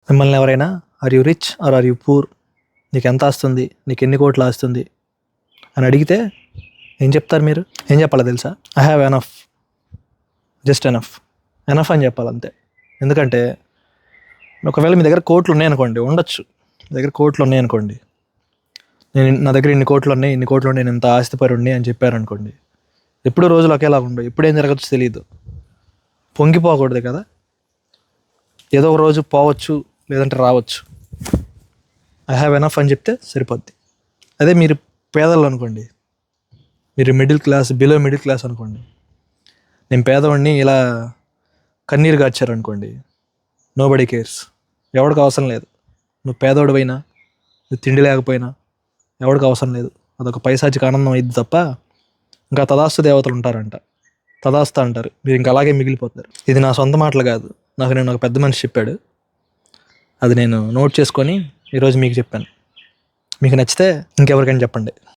మిమ్మల్ని ఎవరైనా are you rich or are you poor, నీకు ఎంత ఆస్తుంది, నీకు ఎన్ని కోట్లు ఆస్తుంది అని అడిగితే ఏం చెప్తారు మీరు? ఏం చెప్పాలో తెలుసా? I have enough, just enough, enough అని చెప్పాలంతే. ఎందుకంటే ఒకవేళ మీ దగ్గర కోట్లు ఉన్నాయనుకోండి, ఉండొచ్చు, మీ దగ్గర కోట్లు ఉన్నాయనుకోండి, నా దగ్గర ఇన్ని కోట్లు ఉన్నాయి, నేను ఇంత ఆస్తిపరుణ్ణి అని చెప్పారనుకోండి, ఎప్పుడు రోజులు ఒకేలా ఉండవు, ఎప్పుడేం జరగచ్చు తెలియదు. పొంగిపోకూడదు కదా, ఏదో ఒక రోజు పోవచ్చు, లేదంటే రావచ్చు. ఐ హ్యావ్ ఎనఫ్ అని చెప్తే సరిపోద్ది. అదే మీరు పేదలు అనుకోండి, మీరు middle class, below middle class అనుకోండి, నేను పేదవాడిని ఇలా కన్నీరు గార్చారనుకోండి, నో బడీ కేర్స్, ఎవరికి అవసరం లేదు. నువ్వు పేదోడివైనా, నువ్వు తిండి లేకపోయినా ఎవరికి అవసరం లేదు. అదొక పైశాచిక ఆనందం అయింది తప్ప, ఇంకా తదాస్తు దేవతలు ఉంటారంట, తదాస్తు అంటారు, మీరు ఇంకా అలాగే మిగిలిపోతారు. ఇది నా సొంత మాటలు కాదు, నేను ఒక పెద్ద మనిషి చెప్పాడు, అది నేను నోట్ చేసుకొని ఈరోజు మీకు చెప్పాను. మీకు నచ్చితే ఇంకెవరికైనా చెప్పండి.